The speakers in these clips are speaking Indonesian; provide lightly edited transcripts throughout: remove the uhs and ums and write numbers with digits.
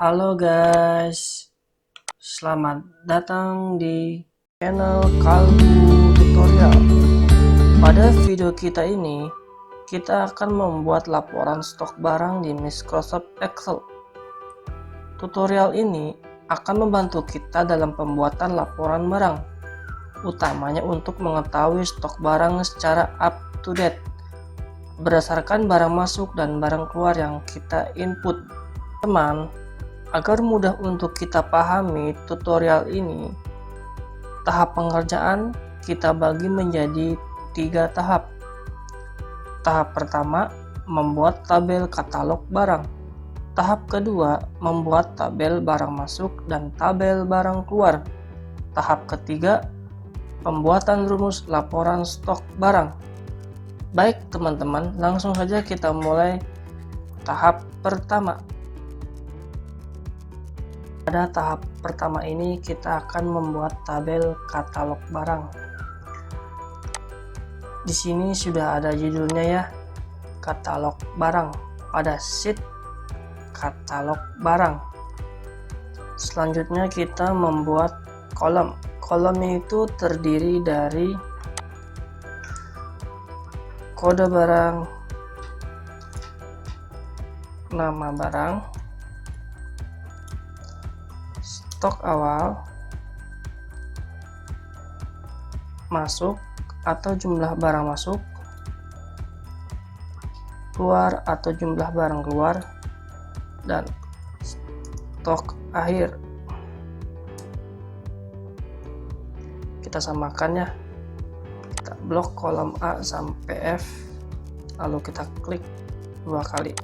Halo guys, selamat datang di channel Kalbu Tutorial. Pada video kita ini, kita akan membuat laporan stok barang di Microsoft Excel. Tutorial ini akan membantu kita dalam pembuatan laporan barang, utamanya untuk mengetahui stok barang secara up to date, berdasarkan barang masuk dan barang keluar yang kita input. Teman, agar mudah untuk kita pahami tutorial ini, tahap pengerjaan kita bagi menjadi 3 tahap. Tahap pertama, membuat tabel katalog barang. Tahap kedua, membuat tabel barang masuk dan tabel barang keluar. Tahap ketiga, pembuatan rumus laporan stok barang. Baik teman-teman, langsung saja kita mulai tahap pertama. Pada tahap pertama ini kita akan membuat tabel katalog barang. Di sini sudah ada judulnya ya, katalog barang pada sheet katalog barang. Selanjutnya kita membuat kolom. Kolomnya itu terdiri dari kode barang, nama barang, stok awal, masuk atau jumlah barang masuk, keluar atau jumlah barang keluar, dan stok akhir. Kita samakan ya, kita blok kolom A sampai F, lalu kita klik 2 kali.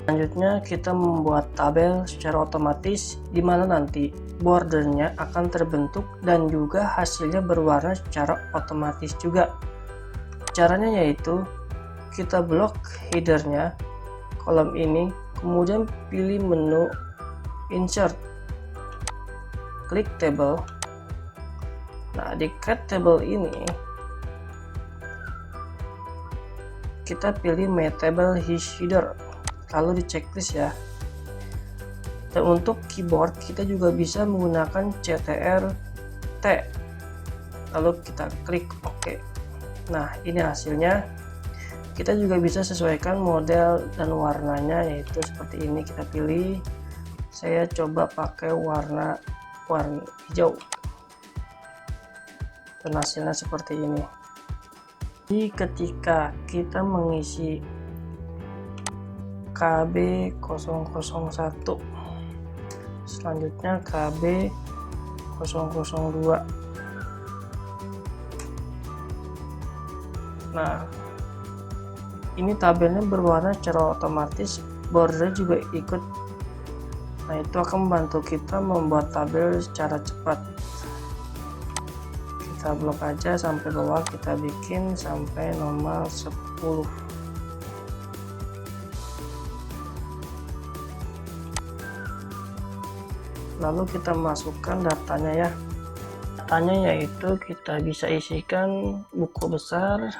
Selanjutnya kita membuat tabel secara otomatis, di mana nanti bordernya akan terbentuk dan juga hasilnya berwarna secara otomatis juga. Caranya yaitu kita blok headernya, kolom ini, kemudian pilih menu insert, klik table. Nah, di create table ini kita pilih my table header, lalu di checklist ya. Dan untuk keyboard kita juga bisa menggunakan CTRL-T, lalu kita klik OK. Nah, ini hasilnya. Kita juga bisa sesuaikan model dan warnanya, yaitu seperti ini. Kita pilih, saya coba pakai warna hijau, dan hasilnya seperti ini. Jadi ketika kita mengisi KB001, selanjutnya KB002. Nah, ini tabelnya berwarna secara otomatis, border juga ikut. Nah, itu akan membantu kita membuat tabel secara cepat. Kita blok aja sampai bawah, kita bikin sampai nomor 10. Lalu kita masukkan datanya ya. Datanya yaitu kita bisa isikan buku besar,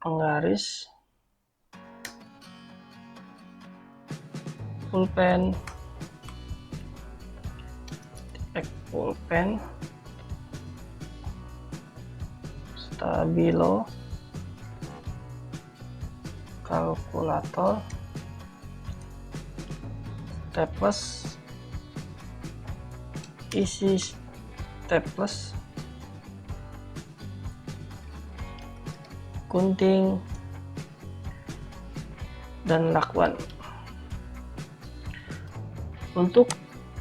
penggaris, pulpen, pulpen, stabilo, kalkulator, staples, isi staples, gunting, dan lakban. Untuk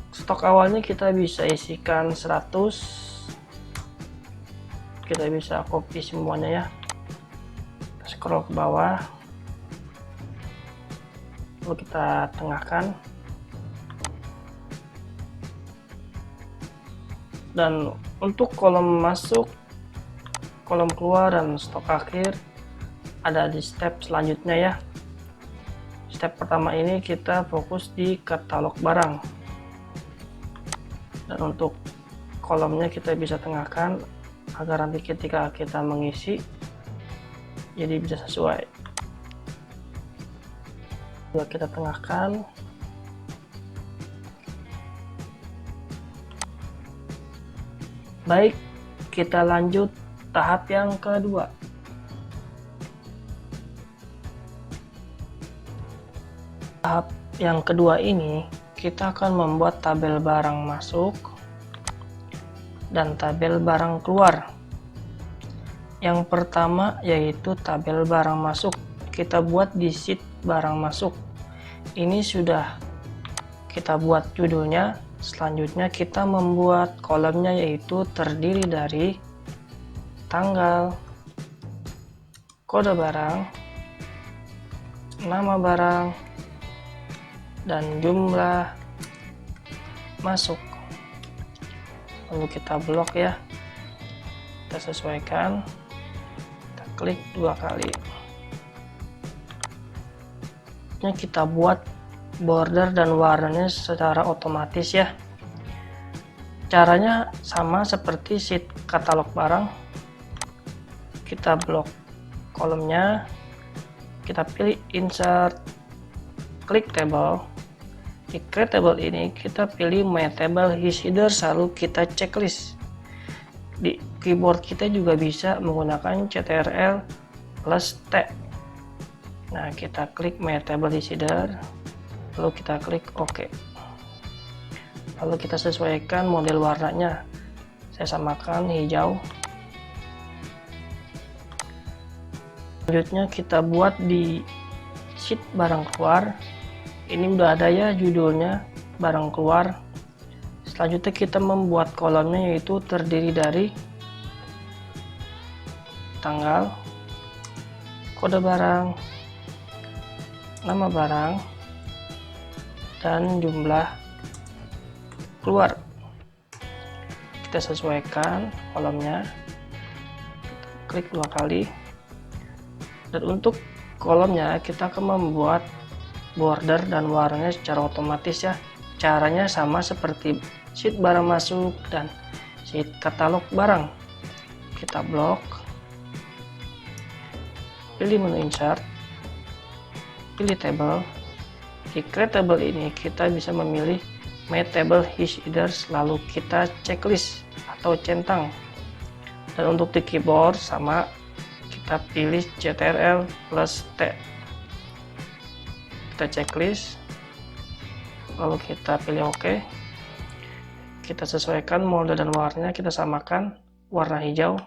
stok awalnya kita bisa isikan 100, kita bisa copy semuanya ya, scroll ke bawah, lalu kita tengahkan, dan untuk kolom masuk, kolom keluar, dan stok akhir ada di step selanjutnya ya. Step pertama ini kita fokus di katalog barang, dan untuk kolomnya kita bisa tengahkan agar nanti ketika kita mengisi jadi bisa sesuai. Coba kita tengahkan. Baik, kita lanjut tahap yang kedua. Tahap yang kedua ini kita akan membuat tabel barang masuk dan tabel barang keluar. Yang pertama yaitu tabel barang masuk. Kita buat di sheet barang masuk. Ini sudah kita buat judulnya. Selanjutnya kita membuat kolomnya, yaitu terdiri dari tanggal, kode barang, nama barang, dan jumlah masuk. Lalu kita blok ya, kita sesuaikan, kita klik 2 kali. Kita buat border dan warnanya secara otomatis ya. Caranya sama seperti sheet katalog barang. Kita blok kolomnya, kita pilih insert, klik table. Di create table ini kita pilih my table is header, lalu kita checklist. Di keyboard kita juga bisa menggunakan Ctrl plus T. Nah, kita klik my table is header, lalu kita klik OK. Lalu kita sesuaikan model warnanya. Saya samakan hijau. Selanjutnya kita buat di sheet barang keluar. Ini udah ada ya judulnya, barang keluar. Selanjutnya kita membuat kolomnya, yaitu terdiri dari tanggal, kode barang, nama barang, dan jumlah keluar. Kita sesuaikan kolomnya, klik 2 kali. Dan untuk kolomnya kita akan membuat border dan warnanya secara otomatis ya. Caranya sama seperti sheet barang masuk dan sheet katalog barang. Kita blok, pilih menu insert, pilih table. Di create table ini kita bisa memilih my table is header, lalu kita checklist atau centang. Dan untuk di keyboard sama, kita pilih Ctrl plus T. Kita checklist, lalu kita pilih OK. Kita sesuaikan mode dan warnanya, kita samakan warna hijau.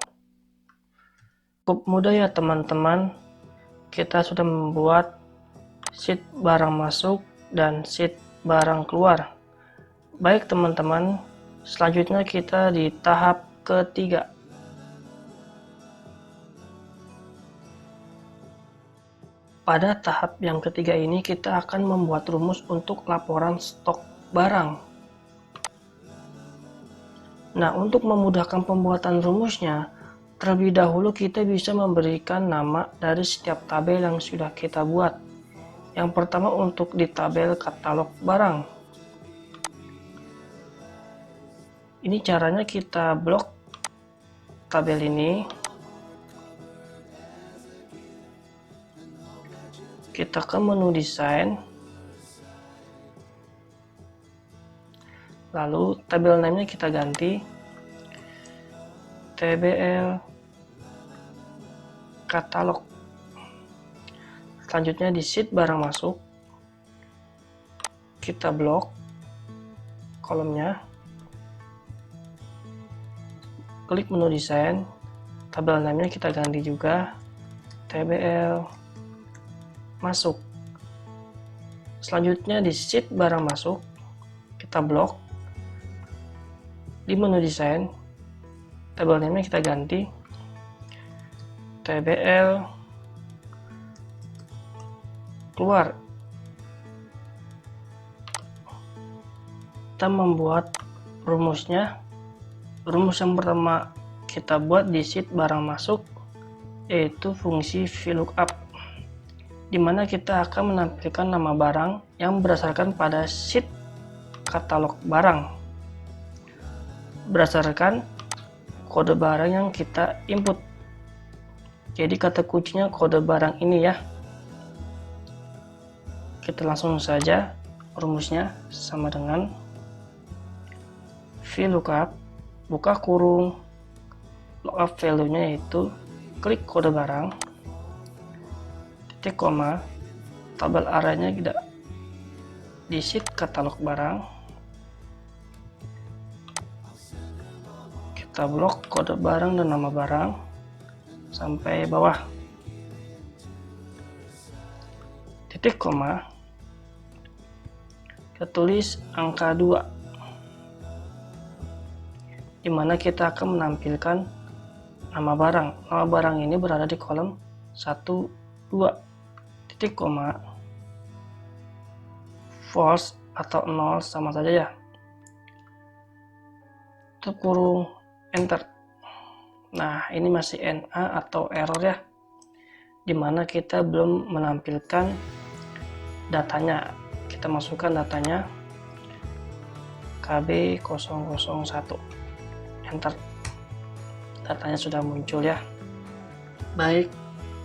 Cukup mudah ya teman-teman. Kita sudah membuat sheet barang masuk dan sheet barang keluar. Baik teman-teman, selanjutnya kita di tahap ketiga. Pada tahap yang ketiga ini kita akan membuat rumus untuk laporan stok barang. Nah, untuk memudahkan pembuatan rumusnya, terlebih dahulu kita bisa memberikan nama dari setiap tabel yang sudah kita buat. Yang pertama untuk di tabel katalog barang. Ini caranya, kita blok tabel ini. Kita ke menu desain. Lalu tabel name-nya kita ganti TBL katalog. Selanjutnya di sheet barang masuk, kita blok kolomnya, klik menu desain, tabel name-nya kita ganti juga TBL masuk. Selanjutnya di sheet barang masuk, kita blok. Di menu desain, tabel name-nya kita ganti TBL keluar. Kita membuat rumusnya. Rumus yang pertama kita buat di sheet barang masuk, yaitu fungsi VLOOKUP, di mana kita akan menampilkan nama barang yang berdasarkan pada sheet katalog barang berdasarkan kode barang yang kita input. Jadi kata kuncinya kode barang ini ya. Kita langsung saja rumusnya sama dengan VLOOKUP buka kurung lookup value-nya yaitu klik kode barang titik koma tabel arahnya tidak di sheet katalog barang, kita blok kode barang dan nama barang sampai bawah, titik koma kita tulis angka 2 dimana kita akan menampilkan nama barang. Nama barang ini berada di kolom 1, 2, titik koma, false atau 0 sama saja ya, tutup kurung, enter. Nah ini masih NA atau error ya, dimana kita belum menampilkan datanya. Kita masukkan datanya KB001, enter. Datanya sudah muncul ya. Baik,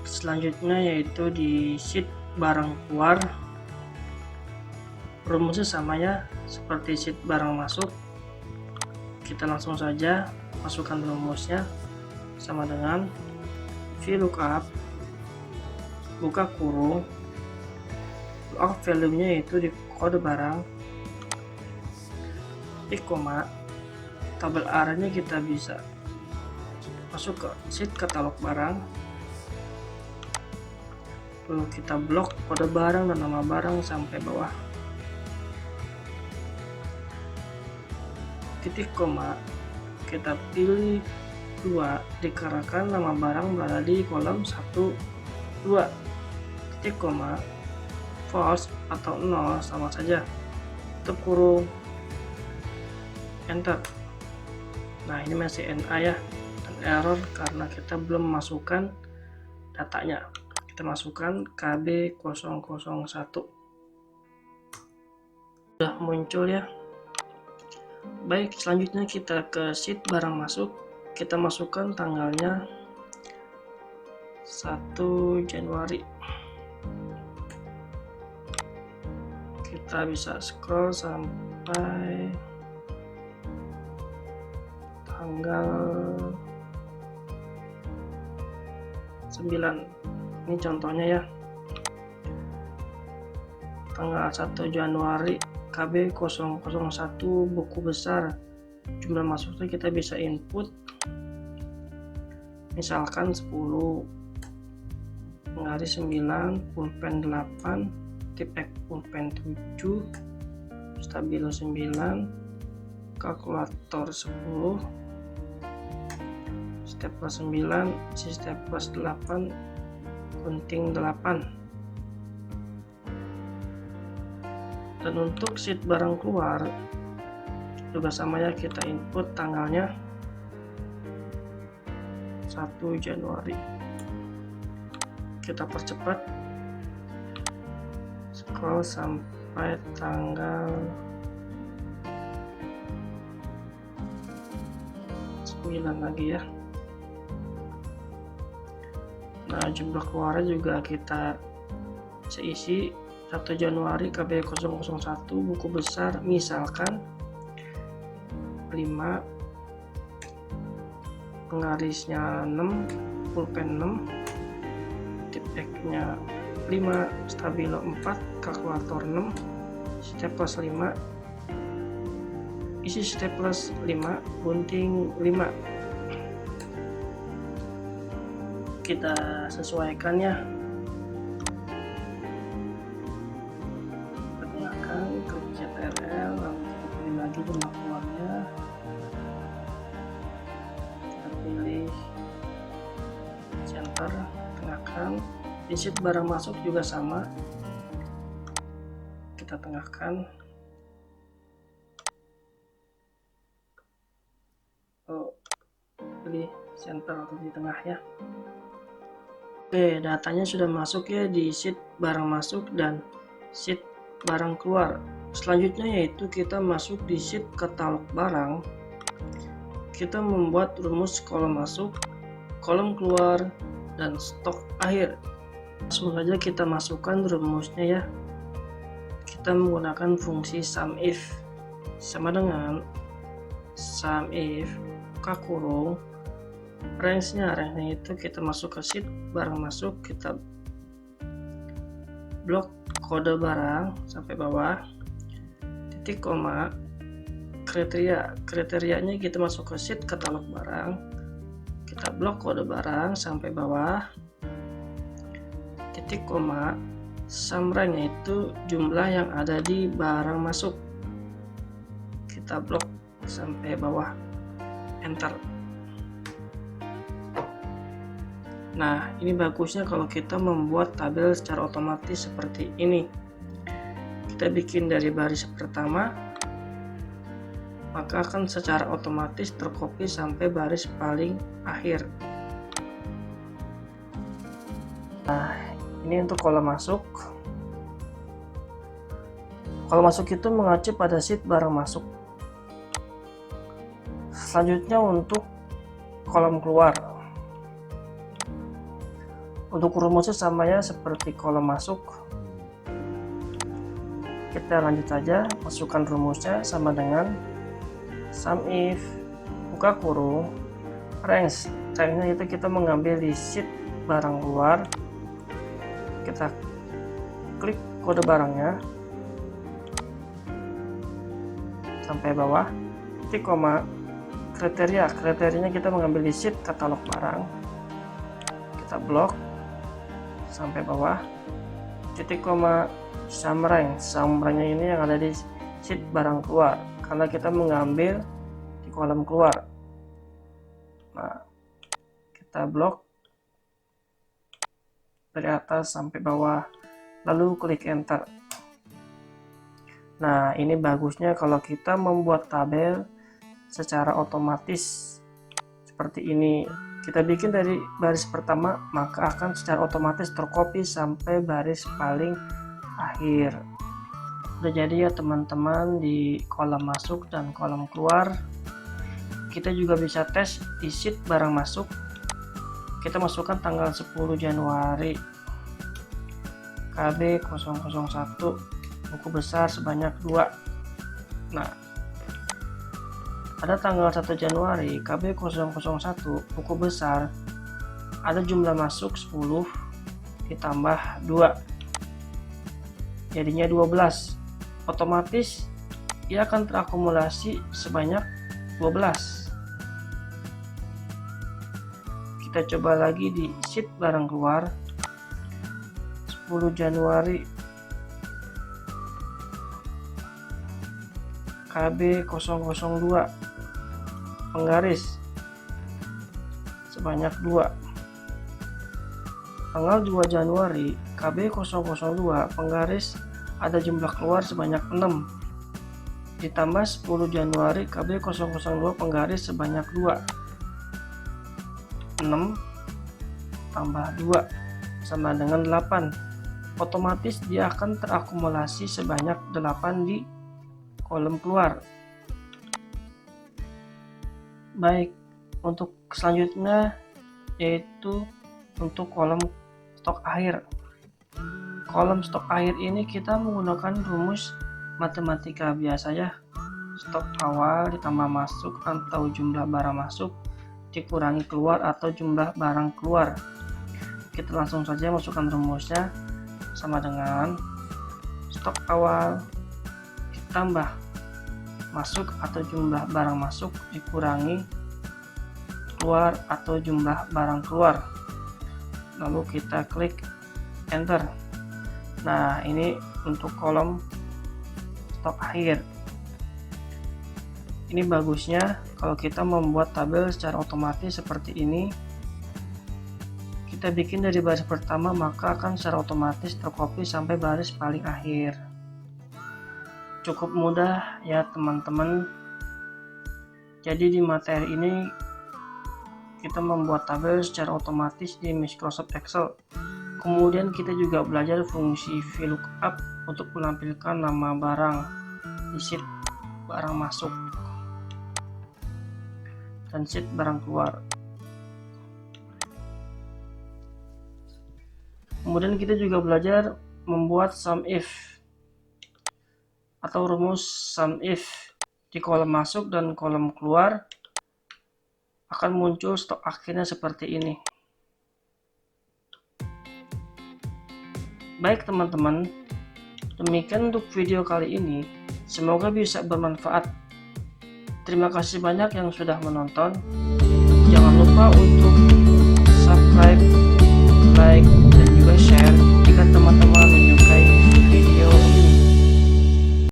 selanjutnya yaitu di sheet barang keluar, rumusnya sama ya seperti sheet barang masuk. Kita langsung saja masukkan rumusnya sama dengan VLOOKUP buka kurung lookup value-nya yaitu di kode barang titik koma tabel arahnya kita bisa masuk ke sheet katalog barang, lalu kita blok kode barang dan nama barang sampai bawah, titik koma kita pilih 2 dikarenakan nama barang berada di kolom 1, 2, titik koma false atau 0 sama saja, tutup kurung, enter. Nah ini masih NA ya, dan error karena kita belum memasukkan datanya. Kita masukkan KB001, sudah muncul ya. Baik, selanjutnya kita ke sheet barang masuk. Kita masukkan tanggalnya 1 Januari. Kita bisa scroll sampai tanggal 9. Ini contohnya ya, tanggal 1 Januari KB001 buku besar. Jumlah masuknya kita bisa input misalkan 10, penggaris 9, pulpen 8, tipek pulpen 7, stabilo 9, kalkulator 10, stapler 9, isi stapler 8, gunting 8. Dan untuk sheet barang keluar juga sama ya, kita input tanggalnya 1 Januari. Kita percepat scroll sampai tanggal 9 lagi ya. Nah jumlah keluarnya juga kita isi 1 Januari KB001 buku besar misalkan 5, penggarisnya 6, pulpen 6, tipeknya 5, stabilo 4, kalkulator 6, stapler 5, isi stapler 5, gunting 5. Kita sesuaikan ya, pergunakan klik CTRL, lalu kita pilih lagi jumlah keluarnya, kita pilih center, tengahkan. Di sheet barang masuk juga sama, kita tengahkan, pilih center atau di tengah ya. Oke, datanya sudah masuk ya di sheet barang masuk dan sheet barang keluar. Selanjutnya yaitu kita masuk di sheet katalog barang. Kita membuat rumus kolom masuk, kolom keluar, dan stok akhir. Langsung saja kita masukkan rumusnya ya. Kita menggunakan fungsi SUMIF sama dengan SUMIF buka kurung range-nya itu kita masuk ke sheet barang masuk, kita blok kode barang sampai bawah, titik koma kriterianya kita masuk ke sheet katalog barang, kita blok kode barang sampai bawah, titik koma sum rank itu jumlah yang ada di barang masuk, kita blok sampai bawah, enter. Nah, ini bagusnya kalau kita membuat tabel secara otomatis seperti ini. Kita bikin dari baris pertama, maka akan secara otomatis tercopy sampai baris paling akhir. Nah, ini untuk kolom masuk. Kolom masuk itu mengacu pada sheet barang masuk. Selanjutnya untuk kolom keluar. Untuk rumusnya sama ya seperti kolom masuk. Kita lanjut saja, masukkan rumusnya sama dengan SUMIF buka kurung range. Range-nya itu kita mengambil di sheet barang keluar. Kita klik kode barangnya sampai bawah, titik koma kriterianya kita mengambil di sheet katalog barang. Kita blok sampai bawah, titik koma sum rank-nya ini yang ada di sheet barang keluar karena kita mengambil di kolom keluar. Nah, kita blok dari atas sampai bawah, lalu klik enter. Nah, ini bagusnya kalau kita membuat tabel secara otomatis seperti ini. Kita bikin dari baris pertama, maka akan secara otomatis tercopy sampai baris paling akhir. Udah jadi ya teman-teman di kolom masuk dan kolom keluar. Kita juga bisa tes di sheet barang masuk. Kita masukkan tanggal 10 Januari KB 001 buku besar sebanyak 2. Nah, pada tanggal 1 Januari KB 001 buku besar ada jumlah masuk 10 ditambah 2 jadinya 12. Otomatis ia akan terakumulasi sebanyak 12. Kita coba lagi di sheet barang keluar 10 Januari KB 002 penggaris sebanyak 2. Tanggal 2 Januari KB 002 penggaris ada jumlah keluar sebanyak 6 ditambah 10 Januari KB 002 penggaris sebanyak 2. 6 tambah 2 sama dengan 8. Otomatis dia akan terakumulasi sebanyak 8 di kolom keluar. Baik, untuk selanjutnya yaitu untuk kolom stok akhir. Kolom stok akhir ini kita menggunakan rumus matematika biasa ya. Stok awal ditambah masuk atau jumlah barang masuk dikurangi keluar atau jumlah barang keluar. Kita langsung saja masukkan rumusnya sama dengan stok awal ditambah masuk atau jumlah barang masuk dikurangi keluar atau jumlah barang keluar, lalu kita klik enter. Nah, ini untuk kolom stok akhir. Ini bagusnya kalau kita membuat tabel secara otomatis seperti ini. Kita bikin dari baris pertama, maka akan secara otomatis tercopy sampai baris paling akhir. Cukup mudah ya teman-teman. Jadi di materi ini kita membuat tabel secara otomatis di Microsoft Excel. Kemudian kita juga belajar fungsi VLOOKUP untuk menampilkan nama barang di sheet barang masuk dan sheet barang keluar. Kemudian kita juga belajar membuat sum if atau rumus sum if. Di kolom masuk dan kolom keluar akan muncul stok akhirnya seperti ini. Baik teman-teman, demikian untuk video kali ini. Semoga bisa bermanfaat. Terima kasih banyak yang sudah menonton. Jangan lupa untuk